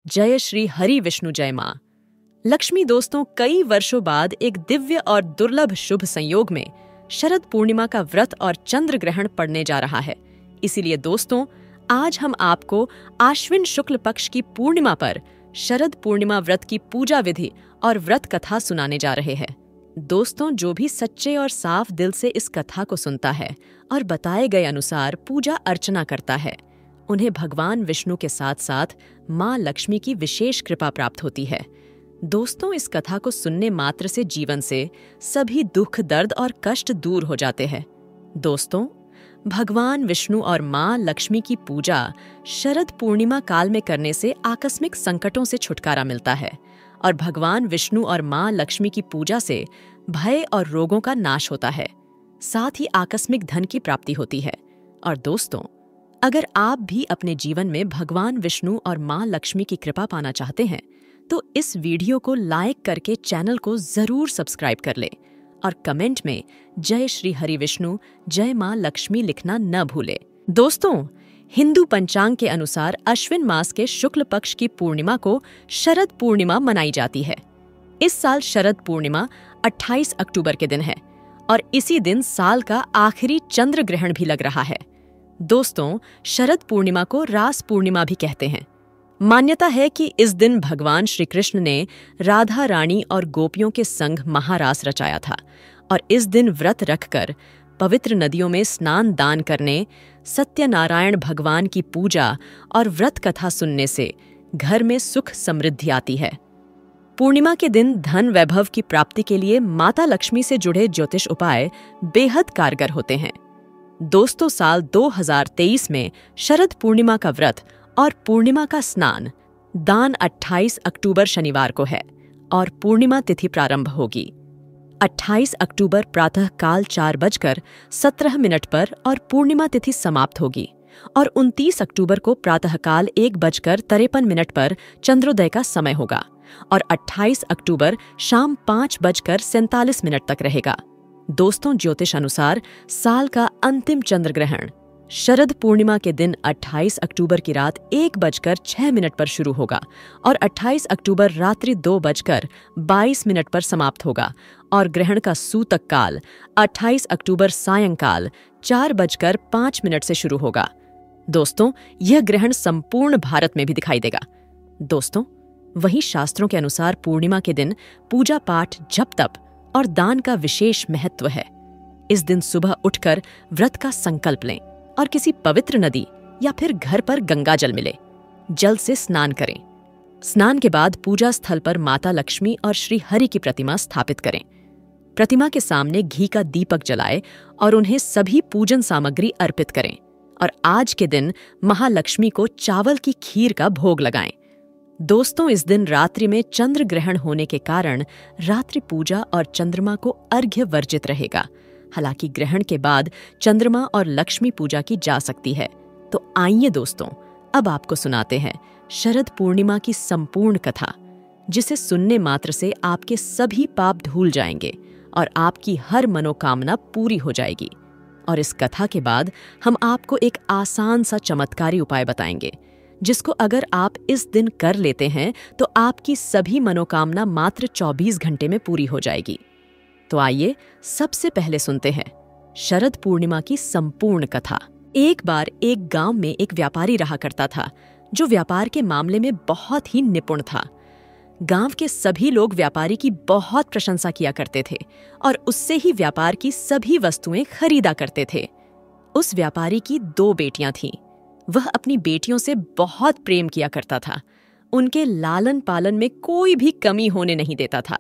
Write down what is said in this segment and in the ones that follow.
जय श्री हरि विष्णु जय मां। लक्ष्मी दोस्तों, कई वर्षों बाद एक दिव्य और दुर्लभ शुभ संयोग में शरद पूर्णिमा का व्रत और चंद्र ग्रहण पड़ने जा रहा है। इसीलिए दोस्तों, आज हम आपको आश्विन शुक्ल पक्ष की पूर्णिमा पर शरद पूर्णिमा व्रत की पूजा विधि और व्रत कथा सुनाने जा रहे हैं। दोस्तों, जो भी सच्चे और साफ दिल से इस कथा को सुनता है और बताए गए अनुसार पूजा अर्चना करता है, उन्हें भगवान विष्णु के साथ साथ मां लक्ष्मी की विशेष कृपा प्राप्त होती है। दोस्तों, इस कथा को सुनने मात्र से जीवन से सभी दुख, दर्द और कष्ट दूर हो जाते हैं। दोस्तों, भगवान विष्णु और मां लक्ष्मी की पूजा शरद पूर्णिमा काल में करने से आकस्मिक संकटों से छुटकारा मिलता है और भगवान विष्णु और मां लक्ष्मी की पूजा से भय और रोगों का नाश होता है। साथ ही आकस्मिक धन की प्राप्ति होती है। और दोस्तों, अगर आप भी अपने जीवन में भगवान विष्णु और मां लक्ष्मी की कृपा पाना चाहते हैं तो इस वीडियो को लाइक करके चैनल को जरूर सब्सक्राइब कर ले और कमेंट में जय श्री हरि विष्णु जय मां लक्ष्मी लिखना न भूले। दोस्तों, हिंदू पंचांग के अनुसार अश्विन मास के शुक्ल पक्ष की पूर्णिमा को शरद पूर्णिमा मनाई जाती है। इस साल शरद पूर्णिमा 28 अक्टूबर के दिन है और इसी दिन साल का आखिरी चंद्र ग्रहण भी लग रहा है। दोस्तों, शरद पूर्णिमा को रास पूर्णिमा भी कहते हैं। मान्यता है कि इस दिन भगवान श्री कृष्ण ने राधा रानी और गोपियों के संग महारास रचाया था और इस दिन व्रत रखकर पवित्र नदियों में स्नान दान करने, सत्यनारायण भगवान की पूजा और व्रत कथा सुनने से घर में सुख समृद्धि आती है। पूर्णिमा के दिन धन वैभव की प्राप्ति के लिए माता लक्ष्मी से जुड़े ज्योतिष उपाय बेहद कारगर होते हैं। दोस्तों, साल 2023 में शरद पूर्णिमा का व्रत और पूर्णिमा का स्नान दान 28 अक्टूबर शनिवार को है और पूर्णिमा तिथि प्रारंभ होगी 28 अक्टूबर प्रातः काल 4:17 पर और पूर्णिमा तिथि समाप्त होगी और 29 अक्टूबर को प्रातः काल 1:53 पर चंद्रोदय का समय होगा और 28 अक्टूबर शाम 5:47 तक रहेगा। दोस्तों, ज्योतिष अनुसार साल का अंतिम चंद्र ग्रहण शरद पूर्णिमा के दिन 28 अक्टूबर की रात 1:06 पर शुरू होगा और 28 अक्टूबर रात्रि 2:22 पर समाप्त होगा और ग्रहण का सूतक काल 28 अक्टूबर सायंकाल 4:05 से शुरू होगा। दोस्तों, यह ग्रहण संपूर्ण भारत में भी दिखाई देगा। दोस्तों, वहीं शास्त्रों के अनुसार पूर्णिमा के दिन पूजा पाठ, जप तप और दान का विशेष महत्व है। इस दिन सुबह उठकर व्रत का संकल्प लें और किसी पवित्र नदी या फिर घर पर गंगा जल मिले, जल से स्नान करें। स्नान के बाद पूजा स्थल पर माता लक्ष्मी और श्री हरि की प्रतिमा स्थापित करें। प्रतिमा के सामने घी का दीपक जलाएं और उन्हें सभी पूजन सामग्री अर्पित करें और आज के दिन महालक्ष्मी को चावल की खीर का भोग लगाएं। दोस्तों, इस दिन रात्रि में चंद्र ग्रहण होने के कारण रात्रि पूजा और चंद्रमा को अर्घ्य वर्जित रहेगा। हालांकि ग्रहण के बाद चंद्रमा और लक्ष्मी पूजा की जा सकती है। तो आइए दोस्तों, अब आपको सुनाते हैं शरद पूर्णिमा की संपूर्ण कथा, जिसे सुनने मात्र से आपके सभी पाप धुल जाएंगे और आपकी हर मनोकामना पूरी हो जाएगी। और इस कथा के बाद हम आपको एक आसान सा चमत्कारी उपाय बताएंगे, जिसको अगर आप इस दिन कर लेते हैं तो आपकी सभी मनोकामना मात्र 24 घंटे में पूरी हो जाएगी। तो आइए सबसे पहले सुनते हैं शरद पूर्णिमा की संपूर्ण कथा। एक बार एक गांव में एक व्यापारी रहा करता था, जो व्यापार के मामले में बहुत ही निपुण था। गांव के सभी लोग व्यापारी की बहुत प्रशंसा किया करते थे और उससे ही व्यापार की सभी वस्तुएं खरीदा करते थे। उस व्यापारी की 2 बेटियां थीं। वह अपनी बेटियों से बहुत प्रेम किया करता था। उनके लालन पालन में कोई भी कमी होने नहीं देता था।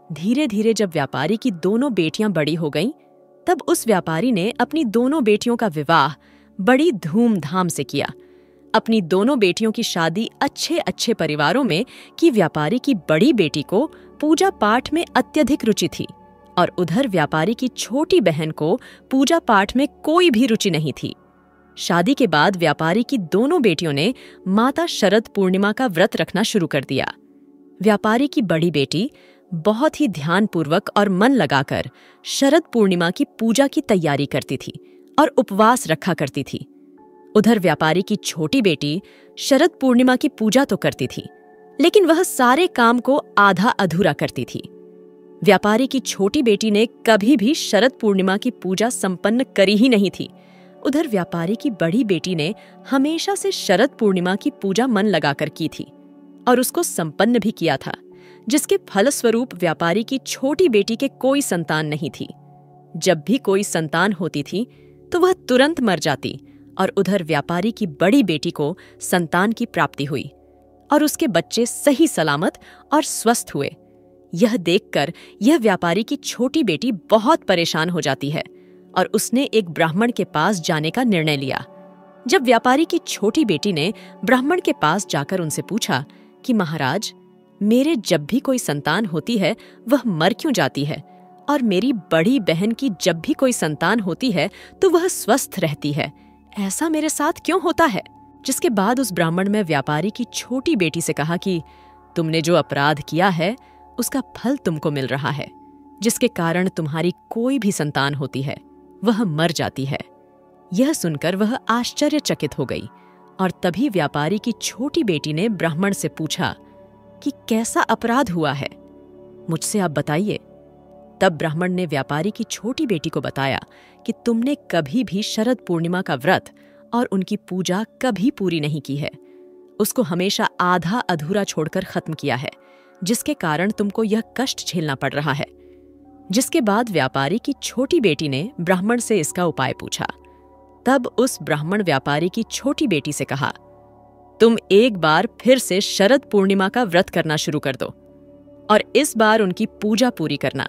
धीरे धीरे जब व्यापारी की दोनों बेटियां बड़ी हो गईं, तब उस व्यापारी ने अपनी दोनों बेटियों का विवाह बड़ी धूमधाम से किया। अपनी दोनों बेटियों की शादी अच्छे अच्छे परिवारों में की। व्यापारी की बड़ी बेटी को पूजा पाठ में अत्यधिक रुचि थी और उधर व्यापारी की छोटी बहन को पूजा पाठ में कोई भी रुचि नहीं थी। शादी के बाद व्यापारी की दोनों बेटियों ने माता शरद पूर्णिमा का व्रत रखना शुरू कर दिया। व्यापारी की बड़ी बेटी बहुत ही ध्यानपूर्वक और मन लगाकर शरद पूर्णिमा की पूजा की तैयारी करती थी और उपवास रखा करती थी। उधर व्यापारी की छोटी बेटी शरद पूर्णिमा की पूजा तो करती थी, लेकिन वह सारे काम को आधा अधूरा करती थी। व्यापारी की छोटी बेटी ने कभी भी शरद पूर्णिमा की पूजा संपन्न करी ही नहीं थी। उधर व्यापारी की बड़ी बेटी ने हमेशा से शरद पूर्णिमा की पूजा मन लगाकर की थी और उसको संपन्न भी किया था, जिसके फलस्वरूप व्यापारी की छोटी बेटी के कोई संतान नहीं थी। जब भी कोई संतान होती थी तो वह तुरंत मर जाती और उधर व्यापारी की बड़ी बेटी को संतान की प्राप्ति हुई और उसके बच्चे सही सलामत और स्वस्थ हुए। यह देखकर यह व्यापारी की छोटी बेटी बहुत परेशान हो जाती है और उसने एक ब्राह्मण के पास जाने का निर्णय लिया। जब व्यापारी की छोटी बेटी ने ब्राह्मण के पास जाकर उनसे पूछा कि महाराज, मेरे जब भी कोई संतान होती है वह मर क्यों जाती है, और मेरी बड़ी बहन की जब भी कोई संतान होती है तो वह स्वस्थ रहती है, ऐसा मेरे साथ क्यों होता है? जिसके बाद उस ब्राह्मण ने व्यापारी की छोटी बेटी से कहा कि तुमने जो अपराध किया है उसका फल तुमको मिल रहा है, जिसके कारण तुम्हारी कोई भी संतान होती है वह मर जाती है। यह सुनकर वह आश्चर्यचकित हो गई और तभी व्यापारी की छोटी बेटी ने ब्राह्मण से पूछा कि कैसा अपराध हुआ है, मुझसे आप बताइए। तब ब्राह्मण ने व्यापारी की छोटी बेटी को बताया कि तुमने कभी भी शरद पूर्णिमा का व्रत और उनकी पूजा कभी पूरी नहीं की है, उसको हमेशा आधा अधूरा छोड़कर खत्म किया है, जिसके कारण तुमको यह कष्ट झेलना पड़ रहा है। जिसके बाद व्यापारी की छोटी बेटी ने ब्राह्मण से इसका उपाय पूछा। तब उस ब्राह्मण व्यापारी की छोटी बेटी से कहा, तुम एक बार फिर से शरद पूर्णिमा का व्रत करना शुरू कर दो और इस बार उनकी पूजा पूरी करना।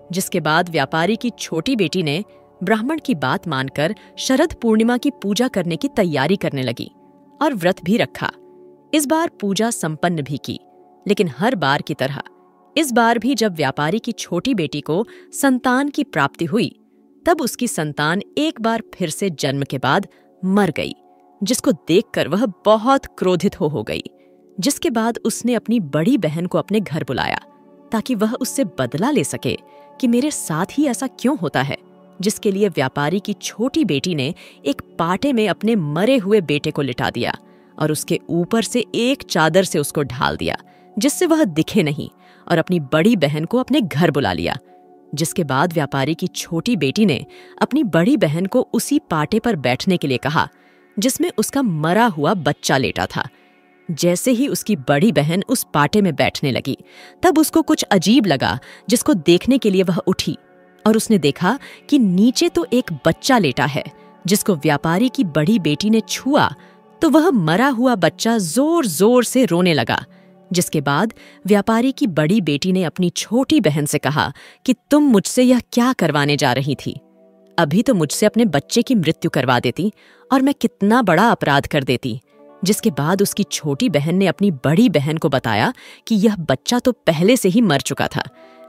जिसके बाद व्यापारी की छोटी बेटी ने ब्राह्मण की बात मानकर शरद पूर्णिमा की पूजा करने की तैयारी करने लगी और व्रत भी रखा। इस बार पूजा संपन्न भी की, लेकिन हर बार की तरह इस बार भी जब व्यापारी की छोटी बेटी को संतान की प्राप्ति हुई तब उसकी संतान एक बार फिर से जन्म के बाद मर गई, जिसको देखकर वह बहुत क्रोधित हो गई। जिसके बाद उसने अपनी बड़ी बहन को अपने घर बुलाया ताकि वह उससे बदला ले सके कि मेरे साथ ही ऐसा क्यों होता है। जिसके लिए व्यापारी की छोटी बेटी ने एक पाटे में अपने मरे हुए बेटे को लिटा दिया और उसके ऊपर से एक चादर से उसको ढाल दिया जिससे वह दिखे नहीं, और अपनी बड़ी बहन को अपने घर बुला लिया। जिसके बाद व्यापारी की छोटी बेटी ने अपनी बड़ी बहन को उसी पाटे पर बैठने के लिए कहा जिसमें उसका मरा हुआ बच्चा लेटा था। जैसे ही उसकी बड़ी बहन उस पाटे में बैठने लगी तब उसको कुछ अजीब लगा, जिसको देखने के लिए वह उठी और उसने देखा कि नीचे तो एक बच्चा लेटा है, जिसको व्यापारी की बड़ी बेटी ने छुआ तो वह मरा हुआ बच्चा जोर जोर से रोने लगा। जिसके बाद व्यापारी की बड़ी बेटी ने अपनी छोटी बहन से कहा कि तुम मुझसे यह क्या करवाने जा रही थी? अभी तो मुझसे अपने बच्चे की मृत्यु करवा देती और मैं कितना बड़ा अपराध कर देती। जिसके बाद उसकी छोटी बहन ने अपनी बड़ी बहन को बताया कि यह बच्चा तो पहले से ही मर चुका था,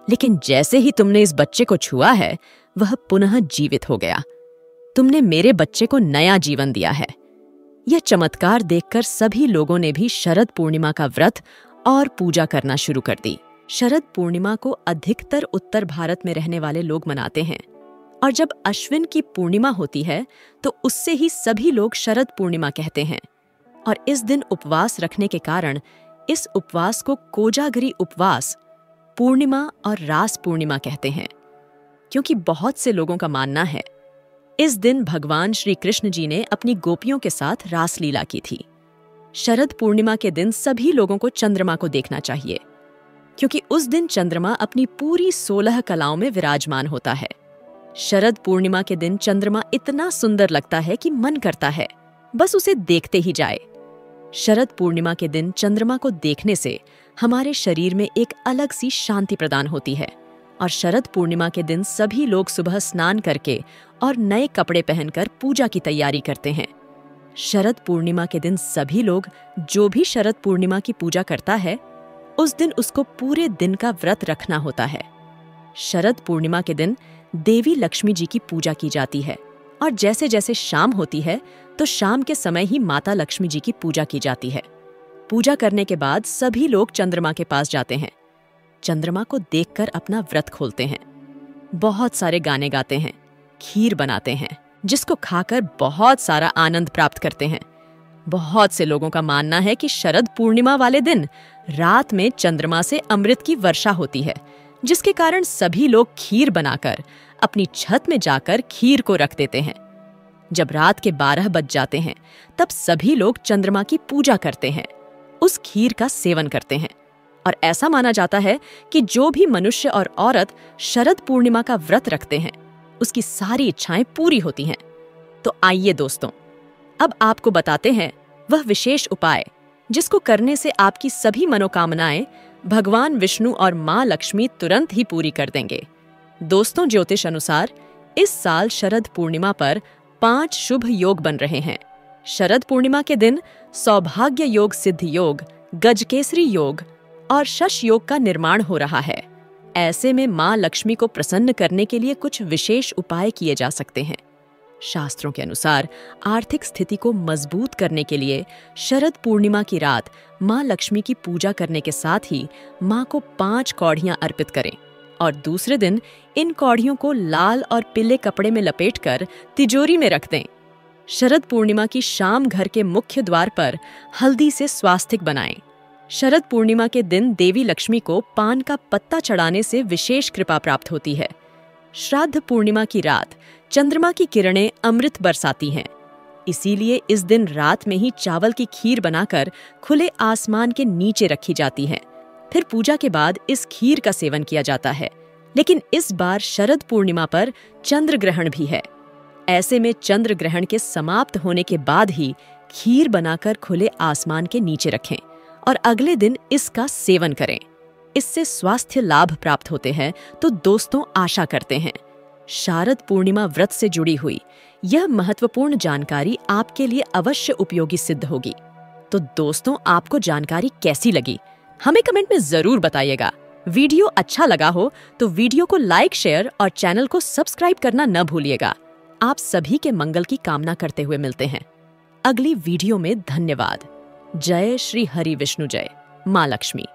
लेकिन जैसे ही तुमने इस बच्चे को छुआ है वह पुनः जीवित हो गया। तुमने मेरे बच्चे को नया जीवन दिया है। यह चमत्कार देखकर सभी लोगों ने भी शरद पूर्णिमा का व्रत और पूजा करना शुरू कर दी। शरद पूर्णिमा को अधिकतर उत्तर भारत में रहने वाले लोग मनाते हैं और जब अश्विन की पूर्णिमा होती है तो उससे ही सभी लोग शरद पूर्णिमा कहते हैं। और इस दिन उपवास रखने के कारण इस उपवास को कोजागरी उपवास, पूर्णिमा और रास पूर्णिमा कहते हैं, क्योंकि बहुत से लोगों का मानना है इस दिन भगवान श्री कृष्ण जी ने अपनी गोपियों के साथ रास लीला की थी। शरद पूर्णिमा के दिन सभी लोगों को चंद्रमा को देखना चाहिए, क्योंकि उस दिन चंद्रमा अपनी पूरी 16 कलाओं में विराजमान होता है। शरद पूर्णिमा के दिन चंद्रमा इतना सुंदर लगता है कि मन करता है बस उसे देखते ही जाए। शरद पूर्णिमा के दिन चंद्रमा को देखने से हमारे शरीर में एक अलग सी शांति प्रदान होती है और शरद पूर्णिमा के दिन सभी लोग सुबह स्नान करके और नए कपड़े पहनकर पूजा की तैयारी करते हैं। शरद पूर्णिमा के दिन सभी लोग जो भी शरद पूर्णिमा की पूजा करता है उस दिन उसको पूरे दिन का व्रत रखना होता है। शरद पूर्णिमा के दिन देवी लक्ष्मी जी की पूजा की जाती है और जैसे जैसे शाम होती है तो शाम के समय ही माता लक्ष्मी जी की पूजा की जाती है। पूजा करने के बाद सभी लोग चंद्रमा के पास जाते हैं। चंद्रमा को देखकर अपना व्रत खोलते हैं, बहुत सारे गाने गाते हैं, खीर बनाते हैं जिसको खाकर बहुत सारा आनंद प्राप्त करते हैं। बहुत से लोगों का मानना है कि शरद पूर्णिमा वाले दिन रात में चंद्रमा से अमृत की वर्षा होती है, जिसके कारण सभी लोग खीर बनाकर अपनी छत में जाकर खीर को रख देते हैं। जब रात के 12 बज जाते हैं, तब सभी लोग चंद्रमा की पूजा करते हैं, उस खीर का सेवन करते हैं। और ऐसा माना जाता है कि जो भी मनुष्य और औरत शरद पूर्णिमा का व्रत रखते हैं, उसकी सारी इच्छाएं पूरी होती हैं। तो आइए दोस्तों, अब आपको बताते हैं वह विशेष उपाय जिसको करने से आपकी सभी मनोकामनाएं भगवान विष्णु और मां लक्ष्मी तुरंत ही पूरी कर देंगे। दोस्तों, ज्योतिष अनुसार इस साल शरद पूर्णिमा पर 5 शुभ योग बन रहे हैं। शरद पूर्णिमा के दिन सौभाग्य योग, सिद्ध योग, गजकेसरी योग और शश योग का निर्माण हो रहा है। ऐसे में मां लक्ष्मी को प्रसन्न करने के लिए कुछ विशेष उपाय किए जा सकते हैं। शास्त्रों के अनुसार आर्थिक स्थिति को मजबूत करने के लिए शरद पूर्णिमा की रात मां लक्ष्मी की पूजा करने के साथ ही मां को 5 कौड़ियां अर्पित करें और दूसरे दिन इन कौड़ियों को लाल और पीले कपड़े में लपेटकर तिजोरी में रख दें। शरद पूर्णिमा की शाम घर के मुख्य द्वार पर हल्दी से स्वास्तिक बनाएं। शरद पूर्णिमा के दिन देवी लक्ष्मी को पान का पत्ता चढ़ाने से विशेष कृपा प्राप्त होती है। श्राद्ध पूर्णिमा की रात चंद्रमा की किरणें अमृत बरसाती हैं, इसीलिए इस दिन रात में ही चावल की खीर बनाकर खुले आसमान के नीचे रखी जाती है। फिर पूजा के बाद इस खीर का सेवन किया जाता है। लेकिन इस बार शरद पूर्णिमा पर चंद्र ग्रहण भी है। ऐसे में चंद्र ग्रहण के समाप्त होने के बाद ही खीर बनाकर खुले आसमान के नीचे रखें और अगले दिन इसका सेवन करें। इससे स्वास्थ्य लाभ प्राप्त होते हैं। तो दोस्तों, आशा करते हैं शारद पूर्णिमा व्रत से जुड़ी हुई यह महत्वपूर्ण जानकारी आपके लिए अवश्य उपयोगी सिद्ध होगी। तो दोस्तों, आपको जानकारी कैसी लगी हमें कमेंट में जरूर बताइएगा। वीडियो अच्छा लगा हो तो वीडियो को लाइक, शेयर और चैनल को सब्सक्राइब करना न भूलिएगा। आप सभी के मंगल की कामना करते हुए मिलते हैं अगली वीडियो में। धन्यवाद। जय श्री हरि विष्णु, जय मां लक्ष्मी।